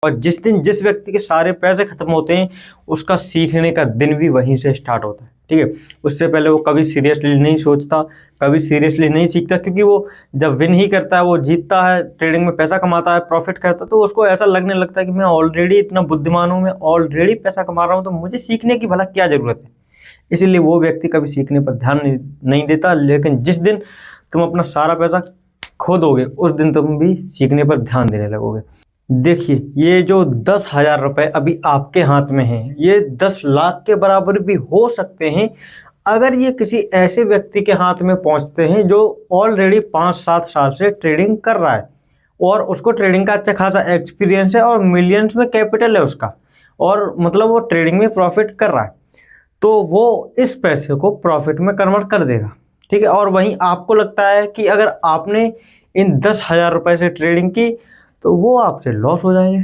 और जिस दिन जिस व्यक्ति के सारे पैसे खत्म होते हैं उसका सीखने का दिन भी वहीं से स्टार्ट होता है। ठीक है, उससे पहले वो कभी सीरियसली नहीं सोचता, कभी सीरियसली नहीं सीखता, क्योंकि वो जब विन ही करता है, वो जीतता है, ट्रेडिंग में पैसा कमाता है, प्रॉफिट करता है, तो उसको ऐसा लगने लगता है कि मैं ऑलरेडी इतना बुद्धिमान हूँ, मैं ऑलरेडी पैसा कमा रहा हूँ, तो मुझे सीखने की भला क्या ज़रूरत है। इसीलिए वो व्यक्ति कभी सीखने पर ध्यान नहीं देता। लेकिन जिस दिन तुम अपना सारा पैसा खो दोगे उस दिन तुम भी सीखने पर ध्यान देने लगोगे। देखिए, ये जो 10,000 रुपये अभी आपके हाथ में हैं, ये 10 लाख के बराबर भी हो सकते हैं अगर ये किसी ऐसे व्यक्ति के हाथ में पहुंचते हैं जो ऑलरेडी 5-7 साल से ट्रेडिंग कर रहा है और उसको ट्रेडिंग का अच्छा खासा एक्सपीरियंस है और मिलियंस में कैपिटल है उसका, और मतलब वो ट्रेडिंग में प्रॉफिट कर रहा है, तो वो इस पैसे को प्रॉफिट में कन्वर्ट कर देगा। ठीक है, और वहीं आपको लगता है कि अगर आपने इन 10,000 रुपये से ट्रेडिंग की तो वो आपसे लॉस हो जाएंगे।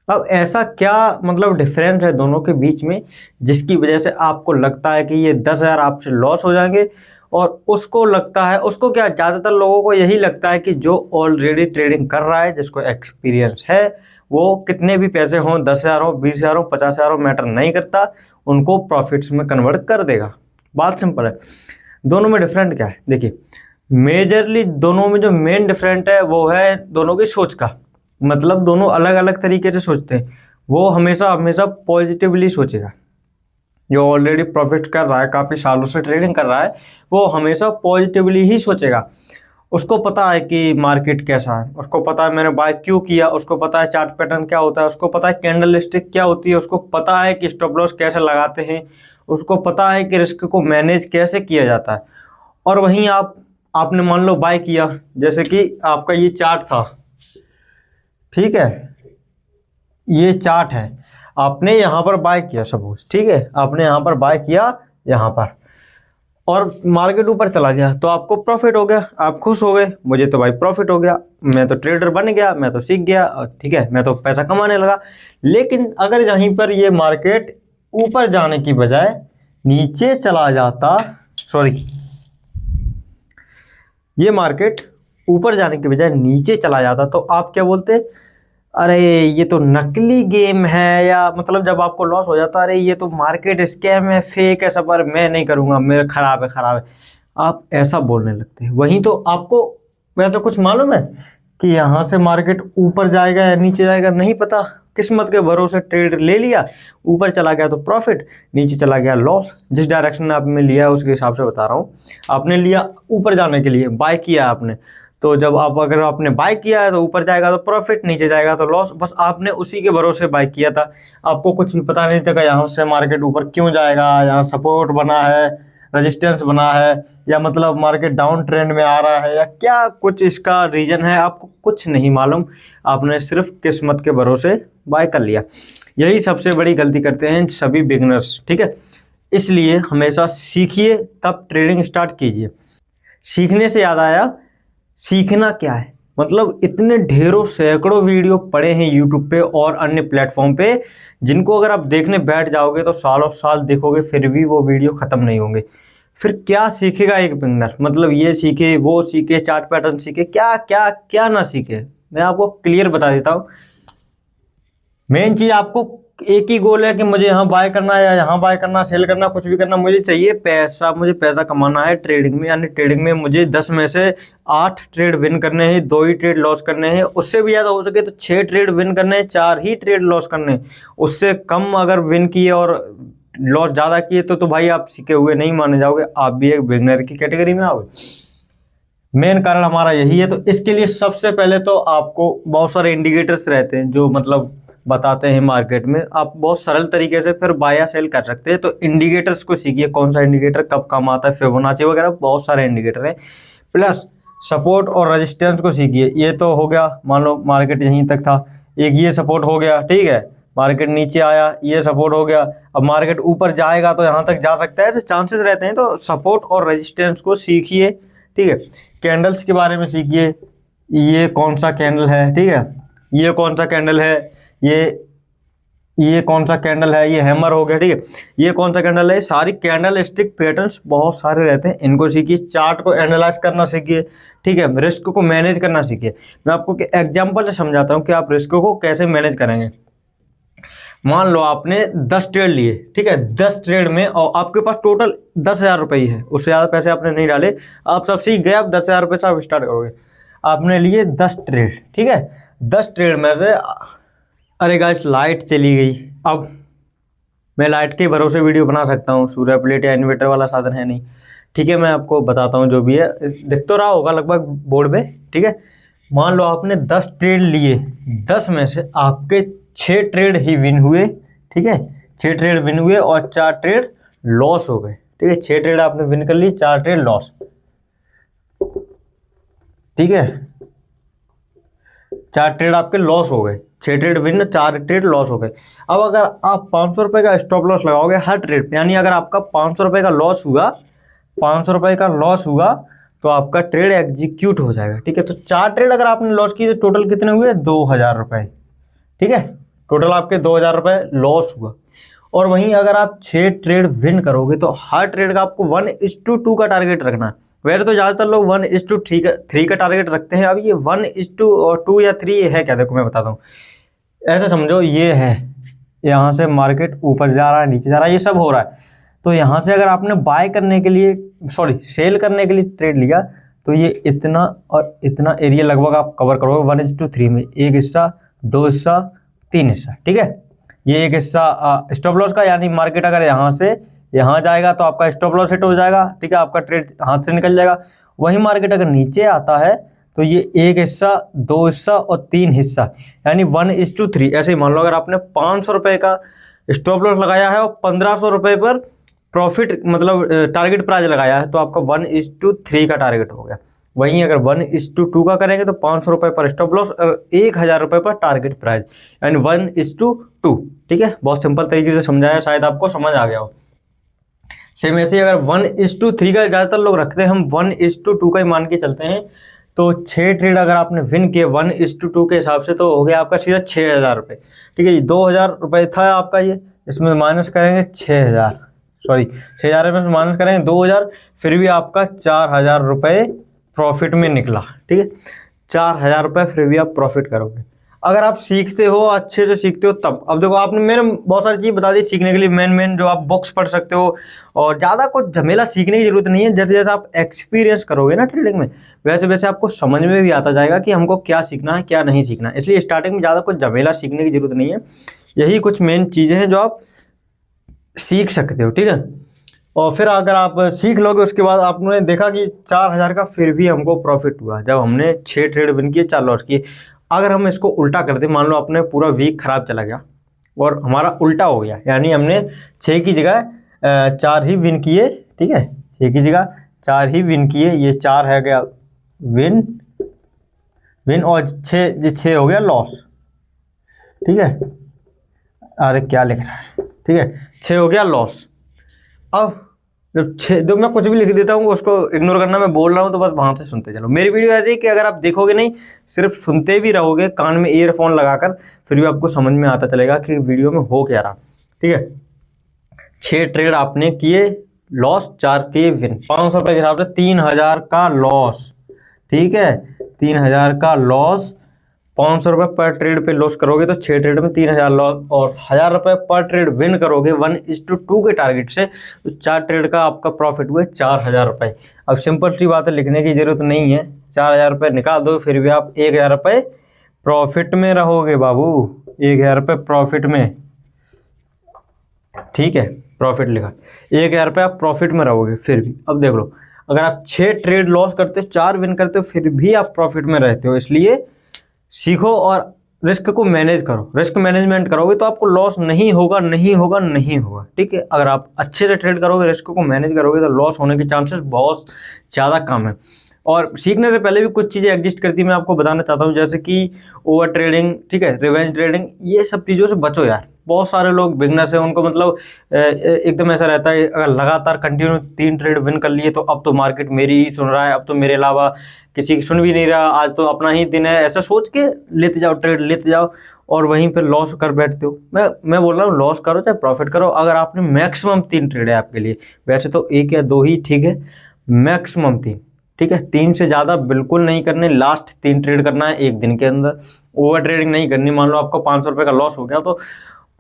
अब ऐसा क्या मतलब डिफरेंस है दोनों के बीच में जिसकी वजह से आपको लगता है कि ये 10,000 आपसे लॉस हो जाएंगे, और उसको लगता है, उसको क्या, ज़्यादातर लोगों को यही लगता है कि जो ऑलरेडी ट्रेडिंग कर रहा है, जिसको एक्सपीरियंस है, वो कितने भी पैसे हों, 10,000 हो, 20,000 हो, 50,000 हो, मैटर नहीं करता, उनको प्रॉफिट्स में कन्वर्ट कर देगा। बात सिंपल है। दोनों में डिफरेंट क्या है, देखिए, मेजरली दोनों में जो मेन डिफरेंट है वो है दोनों की सोच का। मतलब दोनों अलग अलग तरीके से सोचते हैं। वो हमेशा हमेशा पॉजिटिवली सोचेगा। जो ऑलरेडी प्रॉफिट कर रहा है, काफ़ी सालों से ट्रेडिंग कर रहा है, वो हमेशा पॉजिटिवली ही सोचेगा। उसको पता है कि मार्केट कैसा है, उसको पता है मैंने बाय क्यों किया, उसको पता है चार्ट पैटर्न क्या होता है, उसको पता है कैंडल स्टिक क्या होती है, उसको पता है कि स्टॉप लॉस कैसे लगाते हैं, उसको पता है कि रिस्क को मैनेज कैसे किया जाता है। और वहीं आपने मान लो बाय किया, जैसे कि आपका ये चार्ट था, ठीक है, ये चार्ट है, आपने यहाँ पर बाय किया सपोज, ठीक है, आपने यहाँ पर बाय किया यहाँ पर, और मार्केट ऊपर चला गया तो आपको प्रॉफिट हो गया, आप खुश हो गए, मुझे तो भाई प्रॉफिट हो गया, मैं तो ट्रेडर बन गया, मैं तो सीख गया, ठीक है, मैं तो पैसा कमाने लगा। लेकिन अगर यहीं पर ये मार्केट ऊपर जाने की बजाय नीचे चला जाता, सॉरी, ये मार्केट ऊपर जाने के बजाय नीचे चला जाता, तो आप क्या बोलते, अरे ये तो नकली गेम है, या मतलब जब आपको लॉस हो जाता, अरे ये तो मार्केट स्कैम है, फेक है, सब, मैं नहीं करूँगा, मेरा खराब है, खराब है, आप ऐसा बोलने लगते हैं। वहीं तो आपको वैसे कुछ मालूम है कि यहाँ से मार्केट ऊपर जाएगा या नीचे जाएगा, नहीं पता, किस्मत के भरोसे ट्रेड ले लिया, ऊपर चला गया तो प्रॉफिट, नीचे चला गया लॉस। जिस डायरेक्शन में आपने लिया है उसके हिसाब से बता रहा हूँ। आपने लिया ऊपर जाने के लिए, बाय किया आपने, तो जब अगर आपने बाय किया है तो ऊपर जाएगा तो प्रॉफिट, नीचे जाएगा तो लॉस। बस आपने उसी के भरोसे बाय किया था, आपको कुछ भी पता नहीं था यहाँ से मार्केट ऊपर क्यों जाएगा, यहाँ सपोर्ट बना है, रेजिस्टेंस बना है, या मतलब मार्केट डाउन ट्रेंड में आ रहा है, या क्या कुछ इसका रीजन है, आपको कुछ नहीं मालूम। आपने सिर्फ किस्मत के भरोसे बाय कर लिया। यही सबसे बड़ी गलती करते हैं सभी बिगनर्स, ठीक है। इसलिए हमेशा सीखिए तब ट्रेडिंग स्टार्ट कीजिए। सीखने से याद आया, सीखना क्या है, मतलब इतने ढेरों सैकड़ों वीडियो पड़े हैं यूट्यूब पे और अन्य प्लेटफॉर्म पे, जिनको अगर आप देखने बैठ जाओगे तो सालों साल देखोगे फिर भी वो वीडियो ख़त्म नहीं होंगे। फिर क्या सीखेगा एक बिगनर, मतलब ये सीखे, वो सीखे, चार्ट पैटर्न सीखे, क्या क्या क्या ना सीखे। मैं आपको क्लियर बता देता हूँ। मेन चीज़, आपको एक ही गोल है कि मुझे यहाँ बाय करना है या यहाँ बाय करना, सेल करना, कुछ भी करना, मुझे चाहिए पैसा, मुझे पैसा कमाना है ट्रेडिंग में। यानी ट्रेडिंग में मुझे 10 में से 8 ट्रेड विन करने हैं, 2 ही ट्रेड लॉस करने हैं, उससे भी ज़्यादा हो सके तो 6 ट्रेड विन करने हैं, 4 ही ट्रेड लॉस करने हैं। उससे कम अगर विन किए और लॉस ज़्यादा किए तो भाई आप सीखे हुए नहीं माने जाओगे, आप भी एक बिगनर की कैटेगरी में आओगे। मेन कारण हमारा यही है। तो इसके लिए सबसे पहले तो आपको बहुत सारे इंडिकेटर्स रहते हैं जो मतलब बताते हैं मार्केट में, आप बहुत सरल तरीके से फिर बाय या सेल कर सकते हैं। तो इंडिकेटर्स को सीखिए, कौन सा इंडिकेटर कब काम आता है, फिबोनाची वगैरह बहुत सारे इंडिकेटर हैं। प्लस सपोर्ट और रेजिस्टेंस को सीखिए। ये तो हो गया, मान लो मार्केट यहीं तक था, एक ये सपोर्ट हो गया, ठीक है, मार्केट नीचे आया, ये सपोर्ट हो गया, अब मार्केट ऊपर जाएगा तो यहाँ तक जा सकता है, तो चांसेस रहते हैं। तो सपोर्ट और रेजिस्टेंस को सीखिए, ठीक है। कैंडल्स के बारे में सीखिए, ये कौन सा कैंडल है, ठीक है, ये कौन सा कैंडल है, ये ये कौन सा कैंडल है, ये हैमर हो गया, ठीक है। ये कौन सा कैंडल है, सारी कैंडल स्टिक पैटर्न्स बहुत सारे रहते हैं, इनको सीखिए, चार्ट को एनालाइज करना सीखिए, ठीक है, रिस्क को मैनेज करना सीखिए। मैं आपको एग्जांपल से समझाता हूँ कि आप रिस्क को कैसे मैनेज करेंगे। मान लो आपने 10 ट्रेड लिए, ठीक है, 10 ट्रेड में और आपके पास टोटल 10,000 रुपये ही है, उससे ज़्यादा पैसे आपने नहीं डाले, आप सब सीख गए, आप 10,000 रुपये से आप स्टार्ट करोगे। आपने लिए 10 ट्रेड, ठीक है, 10 ट्रेड में से, अरे गाइस लाइट चली गई, अब मैं लाइट के भरोसे वीडियो बना सकता हूँ, सूर्य प्लेट या इन्वर्टर वाला साधन है नहीं, ठीक है। मैं आपको बताता हूँ जो भी है, दिख तो रहा होगा लगभग बोर्ड में, ठीक है। मान लो आपने 10 ट्रेड लिए, 10 में से आपके 6 ट्रेड ही विन हुए, ठीक है, 6 ट्रेड विन हुए और 4 ट्रेड लॉस हो गए, ठीक है। 6 ट्रेड आपने विन कर ली, 4 ट्रेड लॉस, ठीक है, 4 ट्रेड आपके लॉस हो गए, 6 ट्रेड विन, 4 ट्रेड लॉस हो गए। अब अगर आप 500 रुपये का स्टॉप लॉस लगाओगे हर ट्रेड पे, यानी अगर आपका 500 रुपये का लॉस हुआ, 500 रुपये का लॉस हुआ तो आपका ट्रेड एग्जीक्यूट हो जाएगा, ठीक है। तो 4 ट्रेड अगर आपने लॉस किए तो टोटल कितने हुए, 2,000 रुपये, ठीक है, टोटल आपके 2,000 रुपये लॉस हुआ। और वहीं अगर आप 6 ट्रेड विन करोगे तो हर ट्रेड का आपको 1:2 का टारगेट रखना है। वैसे तो ज़्यादातर लोग 1:3 का टारगेट रखते हैं, अब ये 1:2 या 3 है क्या, देखो मैं बताता हूँ। ऐसा समझो ये है, यहाँ से मार्केट ऊपर जा रहा है, नीचे जा रहा है, ये सब हो रहा है, तो यहाँ से अगर आपने बाय करने के लिए, सॉरी सेल करने के लिए ट्रेड लिया तो ये इतना और इतना एरिया लगभग आप कवर करोगे 1:3 में, एक हिस्सा, 2 हिस्सा, 3 हिस्सा, ठीक है। ये एक हिस्सा स्टॉप लॉस का, यानी मार्केट अगर यहाँ से यहाँ जाएगा तो आपका स्टॉप लॉस हिट हो जाएगा, ठीक है, आपका ट्रेड हाथ से निकल जाएगा। वही मार्केट अगर नीचे आता है तो ये एक हिस्सा, 2 हिस्सा और 3 हिस्सा, यानी 1:3। ऐसे ही मान लो अगर आपने 500 रुपये का स्टॉप लॉस लगाया है और 1500 रुपये पर प्रॉफिट मतलब टारगेट प्राइस लगाया है, तो आपका 1:3 का टारगेट हो गया। वहीं अगर 1:2 का करेंगे तो 500 रुपये पर स्टॉप लॉस और 1,000 रुपये पर टारगेट प्राइस, यानी 1:2, ठीक है। बहुत सिंपल तरीके से समझाया, शायद आपको समझ आ गया हो। सेम ऐसे अगर 1:3 का ज़्यादातर लोग रखते हैं, हम 1:2 का ही मान के चलते हैं, तो 6 ट्रेड अगर आपने विन किए 1:2 के हिसाब से तो हो गया आपका सीधा 6,000 रुपये, ठीक है। 2,000 रुपये था आपका, ये इसमें माइनस करेंगे 6,000, सॉरी 6,000 में से माइनस करेंगे 2,000, फिर भी आपका 4,000 रुपये प्रॉफिट में निकला, ठीक है। 4,000 रुपये फिर भी आप प्रॉफिट करोगे अगर आप सीखते हो, अच्छे से सीखते हो तब। अब देखो आपने मैंने बहुत सारी चीज़ बता दी सीखने के लिए, मेन जो आप बुक्स पढ़ सकते हो, और ज़्यादा कुछ झमेला सीखने की जरूरत नहीं है। जैसे जैसे आप एक्सपीरियंस करोगे ना ट्रेडिंग में, वैसे वैसे आपको समझ में भी आता जाएगा कि हमको क्या सीखना है क्या नहीं सीखना है। इसलिए स्टार्टिंग में ज़्यादा कुछ झमेला सीखने की जरूरत नहीं है, यही कुछ मेन चीज़ें हैं जो आप सीख सकते हो, ठीक है। और फिर अगर आप सीख लोगे उसके बाद आपने देखा कि 4,000 का फिर भी हमको प्रॉफिट हुआ जब हमने 6 ट्रेड विन किए, 4 लॉस किए। अगर हम इसको उल्टा कर दें, मान लो अपने पूरा वीक खराब चला गया और हमारा उल्टा हो गया, यानी हमने 6 की जगह 4 ही विन किए, ठीक है, 6 की जगह 4 ही विन किए, ये 4 है गया विन विन और 6 हो गया लॉस, ठीक है। अरे क्या लिख रहा है, ठीक है, 6 हो गया लॉस। अब जब 6, जो मैं कुछ भी लिख देता हूँ उसको इग्नोर करना, मैं बोल रहा हूँ तो बस वहाँ से सुनते चलो। मेरी वीडियो ऐसी है कि अगर आप देखोगे नहीं, सिर्फ सुनते भी रहोगे कान में ईयरफोन लगाकर, फिर भी आपको समझ में आता चलेगा कि वीडियो में हो क्या रहा, ठीक है। 6 ट्रेड आपने किए लॉस, 4 किए विन, 500 रुपये के हिसाब से 3,000 का लॉस, ठीक है, 3,000 का लॉस। 500 रुपये पर ट्रेड पे लॉस करोगे तो 6 ट्रेड में 3,000 लॉस, और 1,000 रुपये पर ट्रेड विन करोगे 1:2 के टारगेट से, तो 4 ट्रेड का आपका प्रॉफिट हुए 4,000 रुपये। अब सिंपल सी बात है, लिखने की जरूरत नहीं है, 4,000 रुपये निकाल दो, फिर भी आप 1,000 रुपये प्रॉफिट में रहोगे बाबू, 1,000 रुपये प्रॉफिट में, ठीक है, प्रॉफिट लिखा, 1,000 रुपये आप प्रॉफिट में रहोगे फिर भी। अब देख लो, अगर आप 6 ट्रेड लॉस करते हो, 4 विन करते हो, फिर भी आप प्रॉफिट में रहते हो। इसलिए सीखो और रिस्क को मैनेज करो, रिस्क मैनेजमेंट करोगे तो आपको लॉस नहीं होगा, नहीं होगा, नहीं होगा, ठीक है। अगर आप अच्छे से ट्रेड करोगे, रिस्क को मैनेज करोगे, तो लॉस होने के चांसेस बहुत ज़्यादा कम है। और सीखने से पहले भी कुछ चीज़ें एग्जिस्ट करती है, मैं आपको बताना चाहता हूँ, जैसे कि ओवर ट्रेडिंग, ठीक है, रिवेंज ट्रेडिंग, ये सब चीज़ों से बचो यार, बहुत सारे लोग बिगनर्स हैं, उनको मतलब एकदम ऐसा रहता है अगर लगातार कंटिन्यू 3 ट्रेड विन कर लिए तो अब तो मार्केट मेरी ही सुन रहा है, अब तो मेरे अलावा किसी की सुन भी नहीं रहा, आज तो अपना ही दिन है, ऐसा सोच के लेते जाओ, ट्रेड लेते जाओ और वहीं पे लॉस कर बैठते हो। मैं बोल रहा हूँ लॉस करो चाहे प्रॉफिट करो, अगर आपने मैक्सिमम 3 ट्रेड है आपके लिए, वैसे तो 1 या 2 ही ठीक है, मैक्सिमम 3, ठीक है, 3 से ज़्यादा बिल्कुल नहीं करने, लास्ट 3 ट्रेड करना है एक दिन के अंदर, ओवर ट्रेडिंग नहीं करनी। मान लो आपको 500 रुपये का लॉस हो गया तो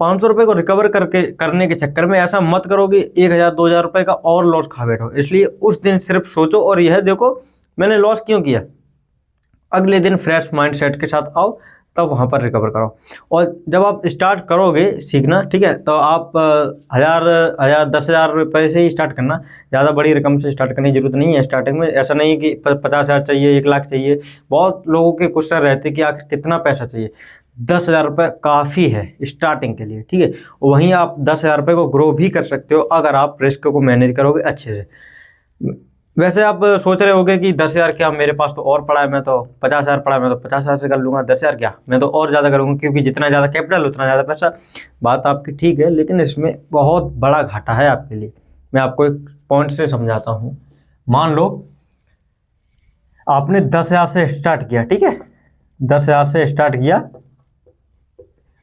500 रुपये को रिकवर करने के चक्कर में ऐसा मत करो कि 1000-2000 रुपये का और लॉस खा बैठो। इसलिए उस दिन सिर्फ सोचो और यह देखो मैंने लॉस क्यों किया, अगले दिन फ्रेश माइंड सेट के साथ आओ, तब वहाँ पर रिकवर करो। और जब आप स्टार्ट करोगे सीखना, ठीक है, तो आप 10,000 रुपये से ही स्टार्ट करना, ज़्यादा बड़ी रकम से स्टार्ट करने की जरूरत नहीं है स्टार्टिंग में। ऐसा नहीं है कि 50,000 चाहिए, 1 लाख चाहिए। बहुत लोगों के क्वेश्चन रहते हैं कि आखिर कितना पैसा चाहिए। 10,000 रुपये काफ़ी है स्टार्टिंग के लिए, ठीक है। वहीं आप 10,000 रुपये को ग्रो भी कर सकते हो अगर आप रिस्क को मैनेज करोगे अच्छे से। वैसे आप सोच रहे होगे कि 10,000 क्या, मेरे पास तो और पड़ा है, मैं तो 50,000 पड़ा है, मैं तो 50,000 से कर लूँगा, 10,000 क्या, मैं तो और ज़्यादा करूँगा, क्योंकि जितना ज़्यादा कैपिटल उतना ज़्यादा पैसा। बात आपकी ठीक है, लेकिन इसमें बहुत बड़ा घाटा है आपके लिए। मैं आपको एक पॉइंट से समझाता हूँ। मान लो आपने 10,000 से स्टार्ट किया, ठीक है, 10,000 से स्टार्ट किया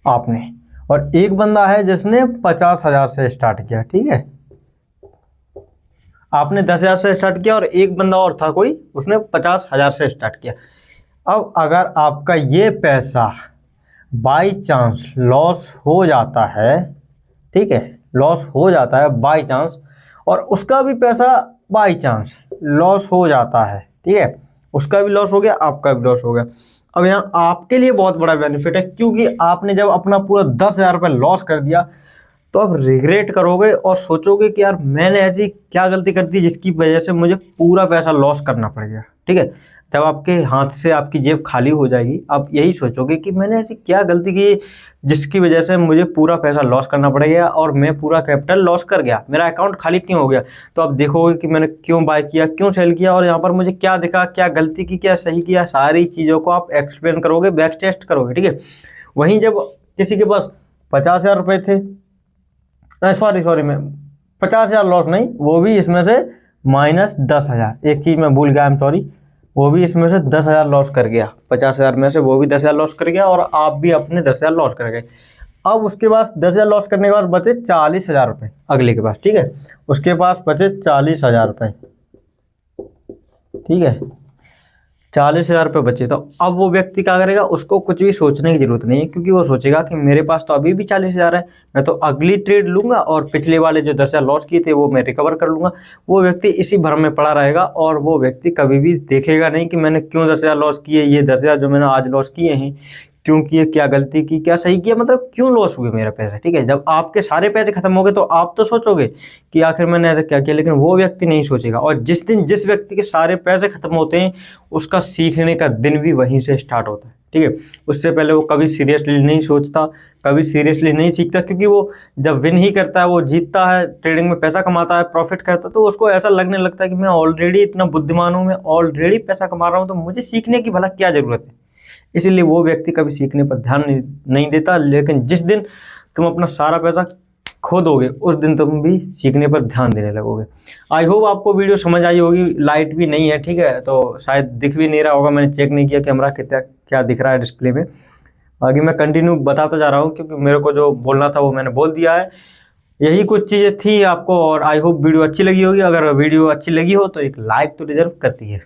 आपने, और एक बंदा है जिसने 50,000 से स्टार्ट किया, ठीक है। आपने 10,000 से स्टार्ट किया और एक बंदा और था कोई, उसने 50,000 से स्टार्ट किया। अब अगर आपका ये पैसा बाई चांस लॉस हो जाता है, ठीक है, लॉस हो जाता है बाई चांस, और उसका भी पैसा बाई चांस लॉस हो जाता है, ठीक है, उसका भी लॉस हो गया, आपका भी लॉस हो गया। अब यहाँ आपके लिए बहुत बड़ा बेनिफिट है, क्योंकि आपने जब अपना पूरा 10,000 रुपये लॉस कर दिया तो आप रिग्रेट करोगे और सोचोगे कि यार मैंने ऐसी क्या गलती कर दी जिसकी वजह से मुझे पूरा पैसा लॉस करना पड़ गया, ठीक है। जब आपके हाथ से आपकी जेब खाली हो जाएगी, आप यही सोचोगे कि मैंने ऐसी क्या गलती की जिसकी वजह से मुझे पूरा पैसा लॉस करना पड़ गया और मैं पूरा कैपिटल लॉस कर गया, मेरा अकाउंट खाली क्यों हो गया। तो आप देखोगे कि मैंने क्यों बाय किया, क्यों सेल किया, और यहाँ पर मुझे क्या दिखा, क्या गलती की, क्या सही किया, सारी चीज़ों को आप एक्सप्लेन करोगे, बैक टेस्ट करोगे, ठीक है। वहीं जब किसी के पास 50,000 रुपये थे, सॉरी मैं 50,000 लॉस नहीं, वो भी इसमें से माइनस 10,000, एक चीज़ मैं भूल गया, आई एम सॉरी, वो भी इसमें से 10,000 लॉस कर गया, 50,000 में से वो भी 10,000 लॉस कर गया, और आप भी अपने 10,000 लॉस कर गए। अब उसके पास 10,000 लॉस करने के बाद बचे 40,000 रुपये अगले के पास, ठीक है, उसके पास बचे 40,000 रुपये, ठीक है, 40,000 रुपये बचे। तो अब वो व्यक्ति क्या करेगा, उसको कुछ भी सोचने की जरूरत नहीं है, क्योंकि वो सोचेगा कि मेरे पास तो अभी भी 40,000 है, मैं तो अगली ट्रेड लूंगा और पिछले वाले जो 10,000 लॉस किए थे वो मैं रिकवर कर लूंगा। वो व्यक्ति इसी भ्रम में पड़ा रहेगा और वो व्यक्ति कभी भी देखेगा नहीं कि मैंने क्यों 10,000 लॉस किए, ये 10,000 जो मैंने आज लॉस किए हैं क्यों किए, क्या गलती की, क्या सही किया, मतलब क्यों लॉस हुए मेरा पैसा, ठीक है। जब आपके सारे पैसे खत्म हो गए तो आप तो सोचोगे कि आखिर मैंने ऐसा क्या किया, लेकिन वो व्यक्ति नहीं सोचेगा। और जिस दिन जिस व्यक्ति के सारे पैसे खत्म होते हैं उसका सीखने का दिन भी वहीं से स्टार्ट होता है, ठीक है। उससे पहले वो कभी सीरियसली नहीं सोचता, कभी सीरियसली नहीं सीखता, क्योंकि वो जब विन ही करता है, वो जीतता है, ट्रेडिंग में पैसा कमाता है, प्रॉफिट करता है, तो उसको ऐसा लगने लगता है कि मैं ऑलरेडी इतना बुद्धिमान हूँ, मैं ऑलरेडी पैसा कमा रहा हूँ, तो मुझे सीखने की भला क्या ज़रूरत है। इसीलिए वो व्यक्ति कभी सीखने पर ध्यान नहीं देता। लेकिन जिस दिन तुम अपना सारा पैसा खो दोगे उस दिन तुम भी सीखने पर ध्यान देने लगोगे। आई होप आपको वीडियो समझ आई होगी। लाइट भी नहीं है, ठीक है, तो शायद दिख भी नहीं रहा होगा, मैंने चेक नहीं किया कैमरा कितना क्या दिख रहा है डिस्प्ले में। आगे मैं कंटिन्यू बताता जा रहा हूँ, क्योंकि मेरे को जो बोलना था वो मैंने बोल दिया है। यही कुछ चीज़ें थी आपको, और आई होप वीडियो अच्छी लगी होगी। अगर वीडियो अच्छी लगी हो तो एक लाइक तो डिजर्व करती है।